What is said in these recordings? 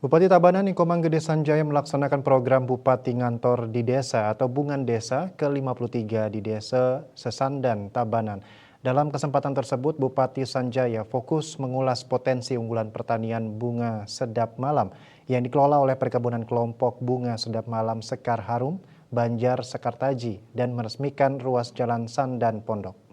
Bupati Tabanan Niko Manggede Sanjaya melaksanakan program Bupati Ngantor di Desa atau Bungan Desa ke-53 di Desa Sesandan, Tabanan. Dalam kesempatan tersebut, Bupati Sanjaya fokus mengulas potensi unggulan pertanian bunga sedap malam yang dikelola oleh Perkebunan Kelompok Bunga Sedap Malam Sekar Harum, Banjar Sekartaji, dan meresmikan ruas jalan Sandan Pondok.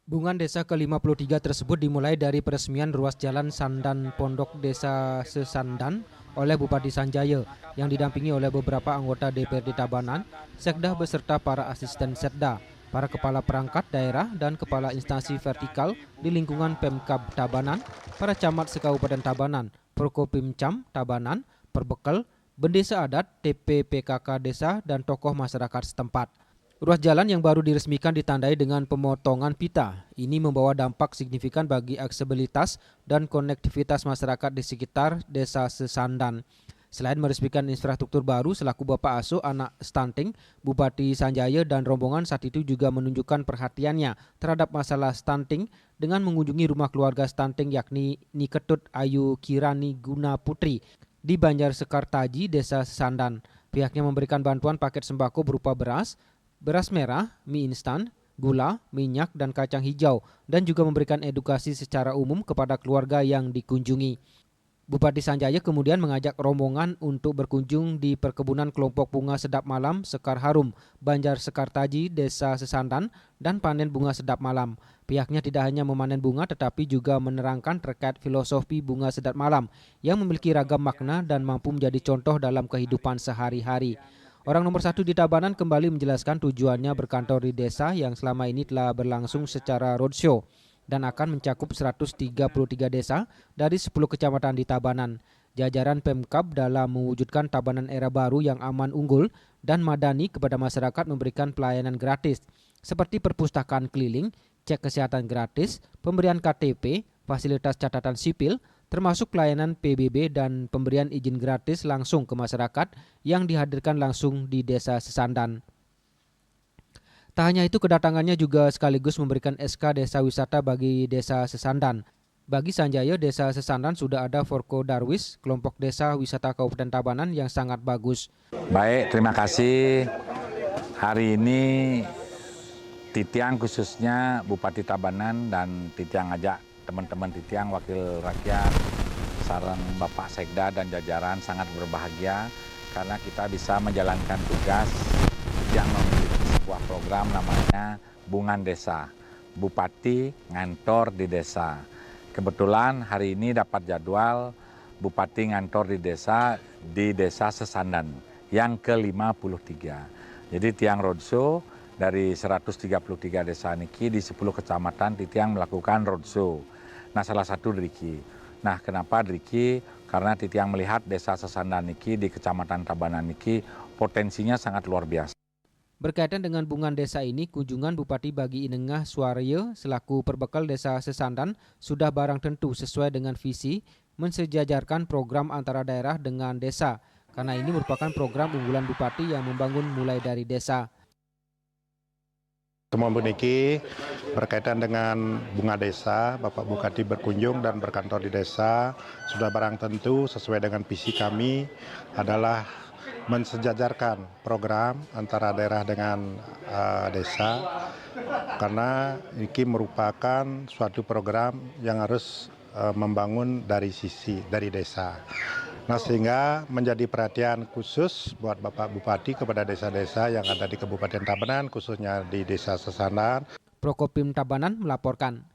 Bungan Desa ke-53 tersebut dimulai dari peresmian ruas jalan Sandan Pondok Desa Sesandan oleh Bupati Sanjaya yang didampingi oleh beberapa anggota DPRD Tabanan, Sekda beserta para asisten Setda, para kepala perangkat daerah dan kepala instansi vertikal di lingkungan Pemkab Tabanan, para camat se-Kabupaten Tabanan, Prokopimcam Tabanan, Perbekel, Bendesa Adat, TPPKK Desa, dan tokoh masyarakat setempat. Ruas jalan yang baru diresmikan ditandai dengan pemotongan pita. Ini membawa dampak signifikan bagi aksesibilitas dan konektivitas masyarakat di sekitar Desa Sesandan. Selain meresmikan infrastruktur baru selaku Bapak Asuh anak stunting, Bupati Sanjaya dan rombongan saat itu juga menunjukkan perhatiannya terhadap masalah stunting dengan mengunjungi rumah keluarga stunting yakni Niketut Ayu Kirani Guna Putri di Banjar Sekartaji, Desa Sesandan. Pihaknya memberikan bantuan paket sembako berupa beras merah, mie instan, gula, minyak, dan kacang hijau, dan juga memberikan edukasi secara umum kepada keluarga yang dikunjungi. Bupati Sanjaya kemudian mengajak rombongan untuk berkunjung di Perkebunan Kelompok Bunga Sedap Malam Sekar Harum, Banjar Sekartaji, Desa Sesandan, dan panen bunga sedap malam. Pihaknya tidak hanya memanen bunga tetapi juga menerangkan terkait filosofi bunga sedap malam yang memiliki ragam makna dan mampu menjadi contoh dalam kehidupan sehari-hari. Orang nomor 1 di Tabanan kembali menjelaskan tujuannya berkantor di desa yang selama ini telah berlangsung secara roadshow dan akan mencakup 133 desa dari 10 kecamatan di Tabanan. Jajaran Pemkab dalam mewujudkan Tabanan era baru yang aman, unggul, dan madani kepada masyarakat memberikan pelayanan gratis seperti perpustakaan keliling, cek kesehatan gratis, pemberian KTP, fasilitas catatan sipil, termasuk pelayanan PBB dan pemberian izin gratis langsung ke masyarakat yang dihadirkan langsung di Desa Sesandan. Tak hanya itu, kedatangannya juga sekaligus memberikan SK Desa Wisata bagi Desa Sesandan. Bagi Sanjaya, Desa Sesandan sudah ada Forko Darwis, kelompok desa wisata Kabupaten Tabanan yang sangat bagus. Baik, terima kasih. Hari ini Titiang khususnya Bupati Tabanan dan Titiang ajak teman-teman Titiang, wakil rakyat, saran Bapak Sekda dan jajaran sangat berbahagia karena kita bisa menjalankan tugas yang memiliki sebuah program namanya Bungan Desa, Bupati Ngantor di Desa. Kebetulan hari ini dapat jadwal Bupati Ngantor di Desa Sesandan yang ke-53. Jadi tiang roadshow dari 133 desa niki di 10 kecamatan Titiang melakukan roadshow. Nah, salah satu Driki. Nah, kenapa Driki? Karena Titiang melihat Desa Sesandan niki di Kecamatan Tabanan niki potensinya sangat luar biasa. Berkaitan dengan Bungan Desa ini, kunjungan Bupati bagi Inengah Suaryo selaku perbekal Desa Sesandan sudah barang tentu sesuai dengan visi mensejajarkan program antara daerah dengan desa. Karena ini merupakan program unggulan Bupati yang membangun mulai dari desa. Temuan Niki berkaitan dengan bunga desa, Bapak Bupati berkunjung dan berkantor di desa, sudah barang tentu sesuai dengan visi kami adalah mensejajarkan program antara daerah dengan desa, karena ini merupakan suatu program yang harus membangun dari desa. Nah, sehingga menjadi perhatian khusus buat Bapak Bupati kepada desa-desa yang ada di Kabupaten Tabanan, khususnya di Desa Sesandan. Prokopim Tabanan melaporkan.